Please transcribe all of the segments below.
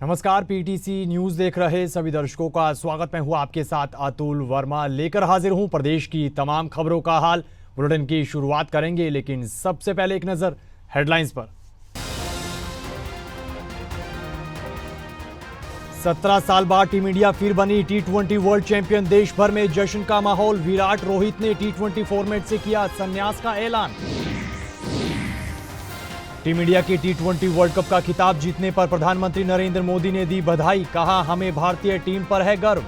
नमस्कार, PTC news देख रहे सभी दर्शकों का स्वागत। मैं हूं आपके साथ अतुल वर्मा, लेकर हाजिर हूं प्रदेश की तमाम खबरों का हाल। बुलेटिन की शुरुआत करेंगे, लेकिन सबसे पहले एक नजर हेडलाइंस पर। 17 साल बाद टीम इंडिया फिर बनी T20 वर्ल्ड चैंपियन। देश भर में जश्न का माहौल। विराट रोहित ने T20 फॉर्मेट से किया संन्यास का ऐलान। टीम इंडिया के T20 वर्ल्ड कप का खिताब जीतने पर प्रधानमंत्री नरेंद्र मोदी ने दी बधाई। कहा, हमें भारतीय टीम पर है गर्व।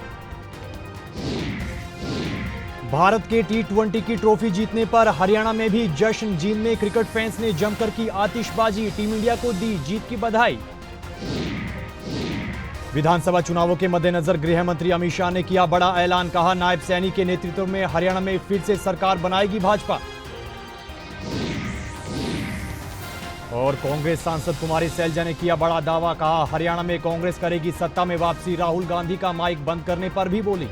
भारत के T20 की ट्रॉफी जीतने पर हरियाणा में भी जश्न। जींद में क्रिकेट फैंस ने जमकर की आतिशबाजी। टीम इंडिया को दी जीत की बधाई। विधानसभा चुनावों के मद्देनजर गृह मंत्री अमित शाह ने किया बड़ा ऐलान। कहा, नायब सैनी के नेतृत्व में हरियाणा में फिर से सरकार बनाएगी भाजपा। और कांग्रेस सांसद कुमारी सैलजा ने किया बड़ा दावा। कहा, हरियाणा में कांग्रेस करेगी सत्ता में वापसी। राहुल गांधी का माइक बंद करने पर भी बोली।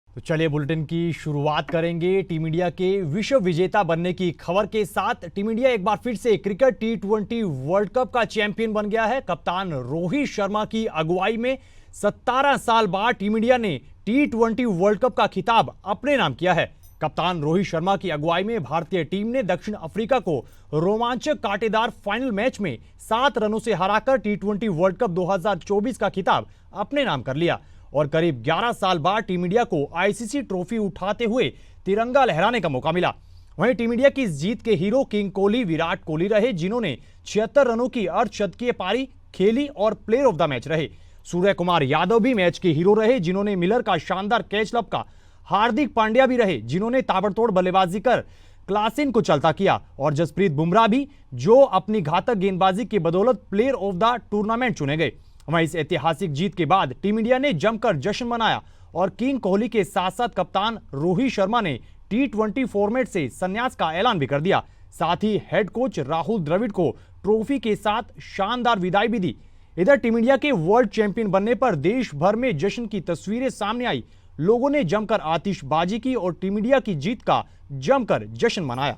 तो चलिए बुलेटिन की शुरुआत करेंगे टीम इंडिया के विश्व विजेता बनने की खबर के साथ। टीम इंडिया एक बार फिर से क्रिकेट T20 वर्ल्ड कप का चैंपियन बन गया है। कप्तान रोहित शर्मा की अगुवाई में 17 साल बाद टीम इंडिया ने T20 वर्ल्ड कप का खिताब अपने नाम किया है। कप्तान रोहित शर्मा की अगुवाई में भारतीय टीम ने दक्षिण अफ्रीका को रोमांचक कांटेदार फाइनल मैच में 7 रनों से हराकर T20 वर्ल्ड कप 2024 का खिताब अपने नाम कर लिया। और करीब 11 साल बाद टीम इंडिया को आईसीसी ट्रॉफी उठाते हुए तिरंगा लहराने का मौका मिला। वहीं टीम इंडिया की इस जीत के हीरो किंग कोहली विराट कोहली रहे, जिन्होंने 76 रनों की अर्धशतकीय पारी खेली और प्लेयर ऑफ द मैच रहे। सूर्य कुमार यादव भी मैच के हीरो रहे, जिन्होंने मिलर का शानदार कैच लपका। हार्दिक पांड्या भी रहे, जिन्होंने ताबड़तोड़ बल्लेबाजी कर क्लासिन को चलता किया। और जसप्रीत बुमराह भी, जो अपनी घातक गेंदबाजी की बदौलत प्लेयर ऑफ द टूर्नामेंट चुने गए। वहीं इस ऐतिहासिक जीत के बाद टीम इंडिया ने जमकर जश्न मनाया और किंग कोहली के साथ साथ कप्तान रोहित शर्मा ने T20 फॉर्मेट से संन्यास का ऐलान भी कर दिया। साथ ही हेड कोच राहुल द्रविड़ को ट्रॉफी के साथ शानदार विदाई भी दी। इधर टीम इंडिया के वर्ल्ड चैंपियन बनने पर देश भर में जश्न की तस्वीरें सामने आई। लोगों ने जमकर आतिशबाजी की और टीम इंडिया की जीत का जमकर जश्न मनाया।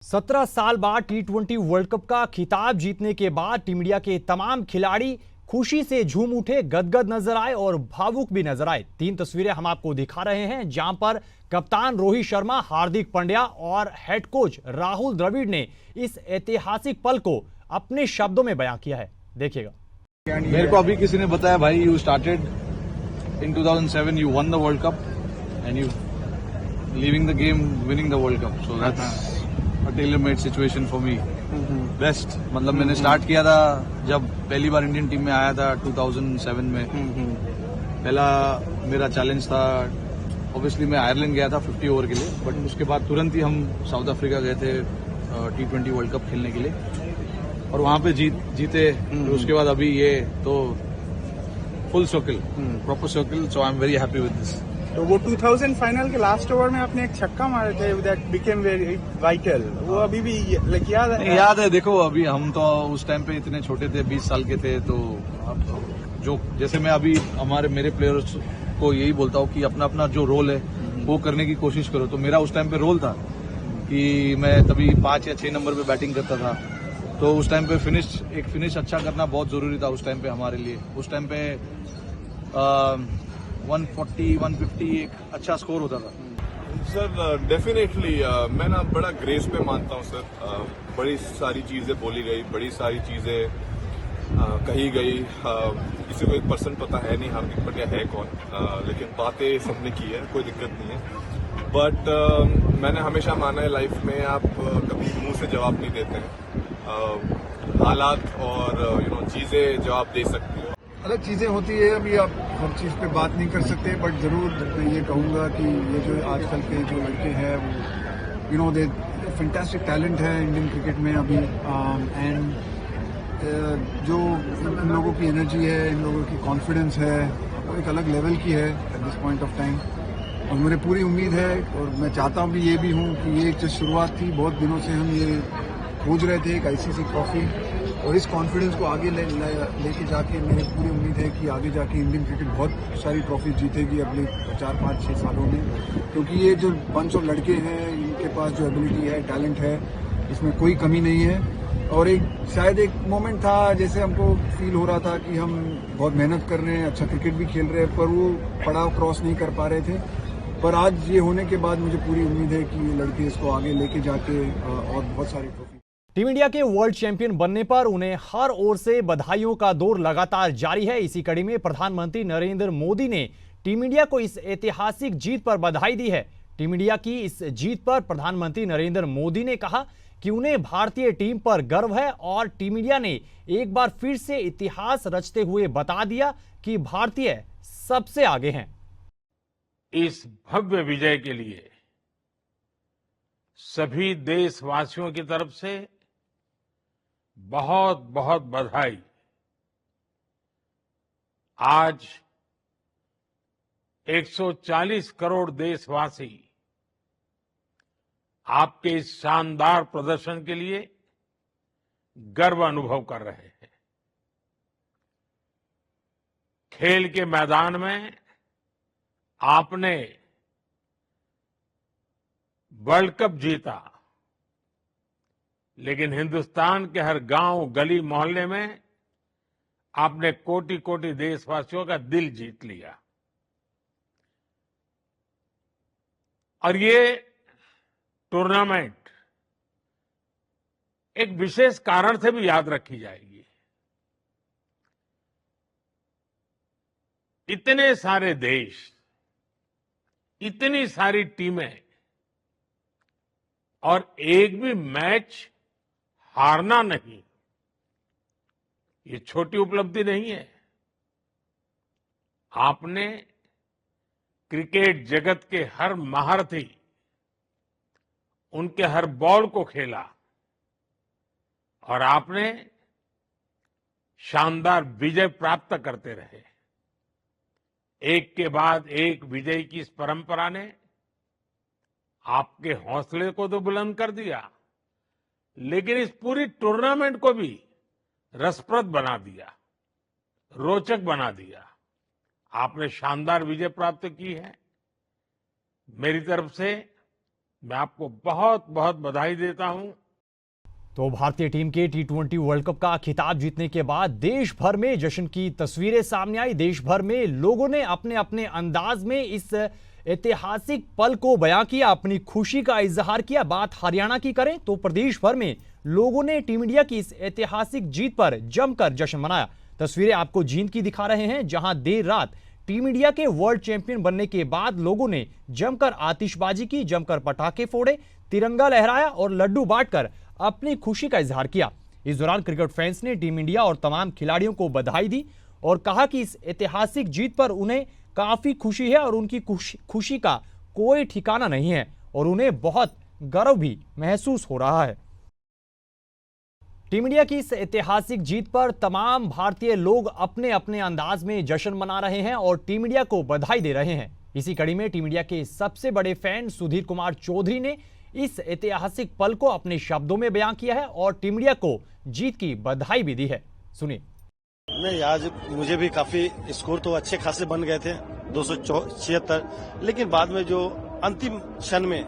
17 साल बाद T20 वर्ल्ड कप का खिताब जीतने के बाद टीम इंडिया के तमाम खिलाड़ी खुशी से झूम उठे, गदगद नजर आए और भावुक भी नजर आए। 3 तस्वीरें हम आपको दिखा रहे हैं, जहां पर कप्तान रोहित शर्मा, हार्दिक पांड्या और हेड कोच राहुल द्रविड़ ने इस ऐतिहासिक पल को अपने शब्दों में बयां किया है। देखिएगा। मेरे को अभी किसी ने बताया, भाई you started in 2007, you one the world cup and you leaving the game winning the world cup, so that's tailor made situation for me. Best, मतलब मैंने स्टार्ट किया था जब पहली बार इंडियन टीम में आया था 2007 में। पहला मेरा चैलेंज था, ऑब्वियसली मैं आयरलैंड गया था 50 ओवर के लिए, बट उसके बाद तुरंत ही हम साउथ अफ्रीका गए थे T20 वर्ल्ड कप खेलने के लिए और वहां पे जीते। तो उसके बाद अभी ये तो full circle, proper circle, so I am very happy with this. तो वो 2000 फाइनल के लास्ट ओवर में आपने एक छक्का मारे थे, दैट बिकेम वेरी वाइटल। वो अभी भी लाइक याद है? याद है। देखो, अभी हम तो उस टाइम पे इतने छोटे थे, 20 साल के थे, तो जो जैसे मैं अभी मेरे प्लेयर्स को यही बोलता हूँ कि अपना अपना जो रोल है वो करने की कोशिश करो। तो मेरा उस टाइम पे रोल था कि मैं तभी 5 या 6 नंबर पे बैटिंग करता था, तो उस टाइम पे फिनिश अच्छा करना बहुत जरूरी था उस टाइम पे हमारे लिए। उस टाइम पे 140, 150 एक अच्छा स्कोर होता था। सर डेफिनेटली मैं ना बड़ा ग्रेस पे मानता हूँ सर। बड़ी सारी चीजें बोली गई, बड़ी सारी चीजें कही गई। किसी को 1% पता है नहीं हार्दिक पांड्या है कौन, लेकिन बातें सबने की है, कोई दिक्कत नहीं है। बट मैंने हमेशा माना है लाइफ में आप कभी मुंह से जवाब नहीं देते हैं, हालात और चीजें जवाब दे सकती हो। अलग चीजें होती है, अभी आप हर चीज पे बात नहीं कर सकते, बट जरूर मैं ये कहूंगा कि ये जो आजकल के जो लड़के हैं वो दे फैंटास्टिक टैलेंट है इंडियन क्रिकेट में अभी। एंड जो इन लोगों की एनर्जी है, इन लोगों की कॉन्फिडेंस है, वो एक अलग लेवल की है at this point of time. और मुझे पूरी उम्मीद है और मैं चाहता भी ये भी हूँ कि ये जो शुरुआत थी, बहुत दिनों से हम ये खोज रहे थे एक आईसीसी ट्रॉफी, और इस कॉन्फिडेंस को आगे लेके जाके मेरी पूरी उम्मीद है कि आगे जाके इंडियन क्रिकेट बहुत सारी ट्रॉफी जीतेगी अगले 4-5-6 सालों में, क्योंकि ये जो बंच ऑफ लड़के हैं इनके पास जो एबिलिटी है, टैलेंट है, इसमें कोई कमी नहीं है। और शायद एक मोमेंट था जैसे हमको फील हो रहा था कि हम बहुत मेहनत कर रहे हैं, अच्छा क्रिकेट भी खेल रहे हैं, पर वो पड़ाव क्रॉस नहीं कर पा रहे थे। पर आज ये होने के बाद मुझे पूरी उम्मीद है कि ये लड़के इसको आगे लेके जाके और बहुत सारी ट्रॉफी। टीम इंडिया के वर्ल्ड चैंपियन बनने पर उन्हें हर ओर से बधाइयों का दौर लगातार जारी है। इसी कड़ी में प्रधानमंत्री नरेंद्र मोदी ने टीम इंडिया को इस ऐतिहासिक जीत पर बधाई दी है। टीम इंडिया की इस जीत पर प्रधानमंत्री नरेंद्र मोदी ने कहा कि उन्हें भारतीय टीम पर गर्व है और टीम इंडिया ने एक बार फिर से इतिहास रचते हुए बता दिया कि भारतीय सबसे आगे हैं। इस भव्य विजय के लिए सभी देशवासियों की तरफ से बहुत बहुत बधाई। आज 140 करोड़ देशवासी आपके इस शानदार प्रदर्शन के लिए गर्व अनुभव कर रहे हैं। खेल के मैदान में आपने वर्ल्ड कप जीता, लेकिन हिंदुस्तान के हर गांव, गली, मोहल्ले में आपने कोटि कोटि देशवासियों का दिल जीत लिया। और ये टूर्नामेंट एक विशेष कारण से भी याद रखी जाएगी। इतने सारे देश, इतनी सारी टीमें और एक भी मैच हारना नहीं, ये छोटी उपलब्धि नहीं है। आपने क्रिकेट जगत के हर महारथी, उनके हर बॉल को खेला और आपने शानदार विजय प्राप्त करते रहे। एक के बाद एक विजय की इस परंपरा ने आपके हौसले को तो बुलंद कर दिया, लेकिन इस पूरी टूर्नामेंट को भी रसप्रद बना दिया, रोचक बना दिया। आपने शानदार विजय प्राप्त की है। मेरी तरफ से मैं आपको बहुत बहुत बधाई देता हूं। तो भारतीय टीम के T20 वर्ल्ड कप का खिताब जीतने के बाद देश भर में जश्न की तस्वीरें सामने आई। देश भर में लोगों ने अपने अपने अंदाज में इस ऐतिहासिक पल को बयां किया, अपनी खुशी का इजहार किया। बात हरियाणा की करें तो प्रदेश भर में लोगों ने टीम इंडिया की इस ऐतिहासिक जीत पर जमकर जश्न मनाया। तस्वीरें आपको जींद की दिखा रहे हैं, जहां देर रात टीम इंडिया के वर्ल्ड चैंपियन बनने के बाद लोगों ने जमकर आतिशबाजी की, जमकर पटाखे फोड़े, तिरंगा लहराया और लड्डू बांटकर अपनी खुशी का इजहार किया। इस दौरान क्रिकेट फैंस ने टीम इंडिया और तमाम खिलाड़ियों को बधाई दी और कहा कि इस ऐतिहासिक जीत पर उन्हें काफी खुशी है और उनकी खुशी का कोई ठिकाना नहीं है और उन्हें बहुत गर्व भी महसूस हो रहा है। टीम इंडिया की इस ऐतिहासिक जीत पर तमाम भारतीय लोग अपने अपने अंदाज में जश्न मना रहे हैं और टीम इंडिया को बधाई दे रहे हैं। इसी कड़ी में टीम इंडिया के सबसे बड़े फैन सुधीर कुमार चौधरी ने इस ऐतिहासिक पल को अपने शब्दों में बयां किया है और टीम इंडिया को जीत की बधाई भी दी है। सुनिए। नहीं, आज मुझे भी काफी स्कोर तो अच्छे खासे बन गए थे, 276, लेकिन बाद में जो अंतिम क्षण में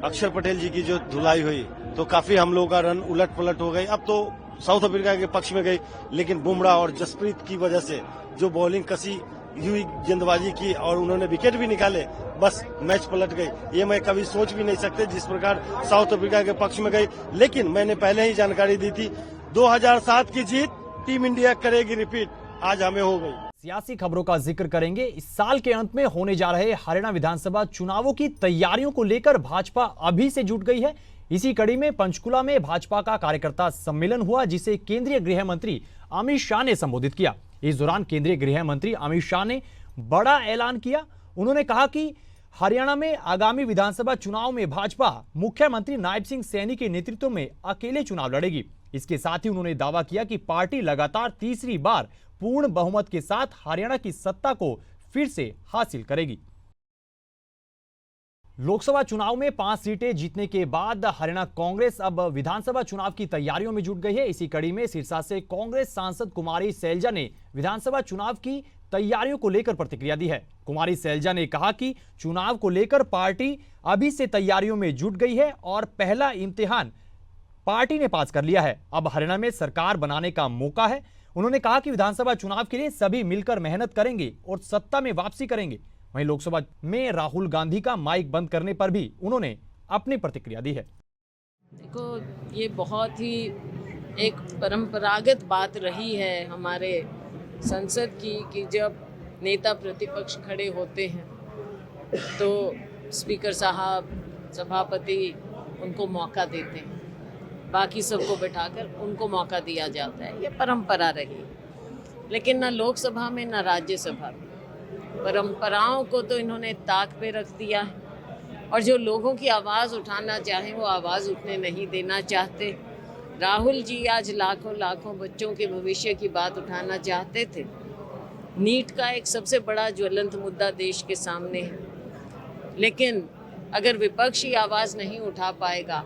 अक्षर पटेल जी की जो धुलाई हुई तो काफी हम लोगों का रन उलट पलट हो गई। अब तो साउथ अफ्रीका के पक्ष में गई, लेकिन बुमराह और जसप्रीत की वजह से जो बॉलिंग कसी हुई, गेंदबाजी की और उन्होंने विकेट भी निकाले, बस मैच पलट गई। ये मैं कभी सोच भी नहीं सकते जिस प्रकार साउथ अफ्रीका के पक्ष में गई। लेकिन मैंने पहले ही जानकारी दी थी, 2007 की जीत टीम इंडिया करेगी रिपीट, आज हमें हो गई। सियासी खबरों का जिक्र करेंगे। इस साल के अंत में होने जा रहे हरियाणा विधानसभा चुनावों की तैयारियों को लेकर भाजपा अभी से जुट गई है। इसी कड़ी में पंचकुला में भाजपा का कार्यकर्ता सम्मेलन हुआ, जिसे केंद्रीय गृह मंत्री अमित शाह ने संबोधित किया। इस दौरान केंद्रीय गृह मंत्री अमित शाह ने बड़ा ऐलान किया। उन्होंने कहा कि हरियाणा में आगामी विधानसभा चुनाव में भाजपा मुख्यमंत्री नायब सिंह सैनी के नेतृत्व में अकेले चुनाव लड़ेगी। इसके साथ ही उन्होंने दावा किया कि पार्टी लगातार तीसरी बार पूर्ण बहुमत के साथ हरियाणा की सत्ता को फिर से हासिल करेगी। लोकसभा चुनाव में 5 सीटें जीतने के बाद हरियाणा कांग्रेस अब विधानसभा चुनाव की तैयारियों में जुट गई है। इसी कड़ी में सिरसा से कांग्रेस सांसद कुमारी सैलजा ने विधानसभा चुनाव की तैयारियों को लेकर प्रतिक्रिया दी है। कुमारी सैलजा ने कहा कि चुनाव को लेकर पार्टी अभी से तैयारियों में जुट गई है और पहला इम्तिहान पार्टी ने पास कर लिया है। अब हरियाणा में सरकार बनाने का मौका है। उन्होंने कहा कि विधानसभा चुनाव के लिए सभी मिलकर मेहनत करेंगे और सत्ता में वापसी करेंगे। वहीं लोकसभा में राहुल गांधी का माइक बंद करने पर भी उन्होंने अपनी प्रतिक्रिया दी है। देखो, ये बहुत ही एक परंपरागत बात रही है हमारे संसद की कि जब नेता प्रतिपक्ष खड़े होते हैं तो स्पीकर साहब, सभापति उनको मौका देते हैं, बाकी सबको बैठाकर उनको मौका दिया जाता है। ये परंपरा रही, लेकिन ना लोकसभा में ना राज्यसभा में परंपराओं को तो इन्होंने ताक पे रख दिया है और जो लोगों की आवाज़ उठाना चाहें वो आवाज़ उठने नहीं देना चाहते। राहुल जी आज लाखों लाखों बच्चों के भविष्य की बात उठाना चाहते थे। नीट का एक सबसे बड़ा ज्वलंत मुद्दा देश के सामने है, लेकिन अगर विपक्ष ही आवाज़ नहीं उठा पाएगा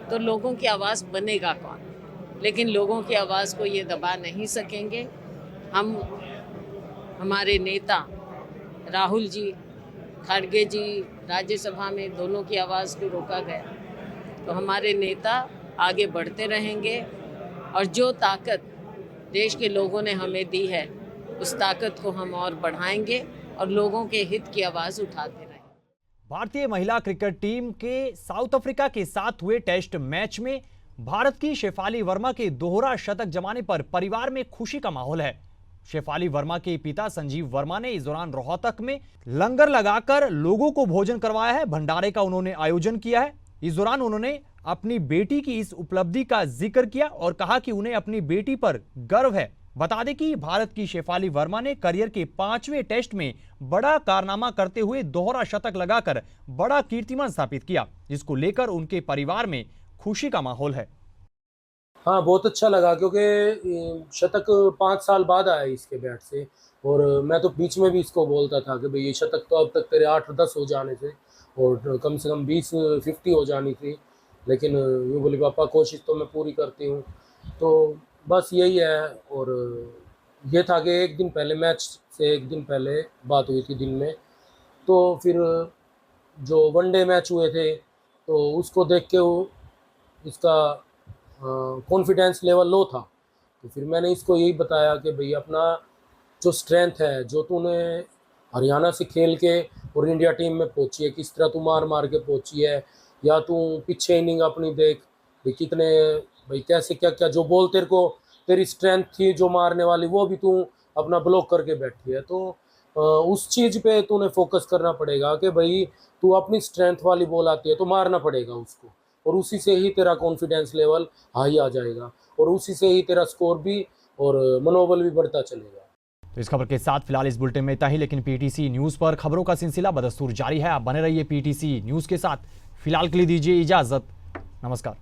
तो लोगों की आवाज़ बनेगा कौन? लेकिन लोगों की आवाज़ को ये दबा नहीं सकेंगे। हमारे नेता राहुल जी, खड़गे जी राज्यसभा में दोनों की आवाज़ को रोका गया, तो हमारे नेता आगे बढ़ते रहेंगे और जो ताकत देश के लोगों ने हमें दी है उस ताकत को हम और बढ़ाएंगे और लोगों के हित की आवाज़ उठाते रहेंगे। भारतीय महिला क्रिकेट टीम के साउथ अफ्रीका के साथ हुए टेस्ट मैच में भारत की शेफाली वर्मा के दोहरा शतक जमाने पर परिवार में खुशी का माहौल है। शेफाली वर्मा के पिता संजीव वर्मा ने इस दौरान रोहतक में लंगर लगाकर लोगों को भोजन करवाया है। भंडारे का उन्होंने आयोजन किया है। इस दौरान उन्होंने अपनी बेटी की इस उपलब्धि का जिक्र किया और कहा कि उन्हें अपनी बेटी पर गर्व है। बता दें कि भारत की शेफाली वर्मा ने करियर के 5वें टेस्ट में बड़ा कारनामा करते हुए दोहरा शतक लगाकर बड़ा कीर्तिमान स्थापित किया, जिसको लेकर उनके परिवार में खुशी का माहौल है। हाँ, बहुत अच्छा लगा क्योंकि शतक 5 साल बाद आया इसके बैट से और मैं तो बीच में भी इसको बोलता था कि भाई ये शतक तो अब तक तेरे 8-10 हो जाने थे और कम से कम 20-50 हो जानी थी, लेकिन यूँ बोले पापा कोशिश तो मैं पूरी करती हूँ। तो बस यही है। और ये था कि एक दिन पहले, मैच से एक दिन पहले बात हुई थी दिन में, तो फिर जो वनडे मैच हुए थे तो उसको देख के वो इसका कॉन्फिडेंस लेवल लो था, तो फिर मैंने इसको यही बताया कि भाई अपना जो स्ट्रेंथ है, जो तूने हरियाणा से खेल के और इंडिया टीम में पहुंची है, किस तरह तू मार मार के पहुंची है, या तू पीछे इनिंग अपनी देख भाई कितने, भाई कैसे क्या क्या जो बॉल तेरे को तेरी स्ट्रेंथ थी जो मारने वाली वो भी तू अपना ब्लॉक करके बैठी है। तो उस चीज़ पे तूने फोकस करना पड़ेगा कि भाई तू अपनी स्ट्रेंथ वाली बॉल आती है तो मारना पड़ेगा उसको, और उसी से ही तेरा कॉन्फिडेंस लेवल हाई आ जाएगा और उसी से ही तेरा स्कोर भी और मनोबल भी बढ़ता चलेगा। तो इस खबर के साथ फिलहाल इस बुलेटिन में इतना ही, लेकिन पीटीसी न्यूज पर खबरों का सिलसिला बदस्तूर जारी है। आप बने रहिए पीटीसी न्यूज के साथ। फिलहाल के लिए दीजिए इजाजत। नमस्कार।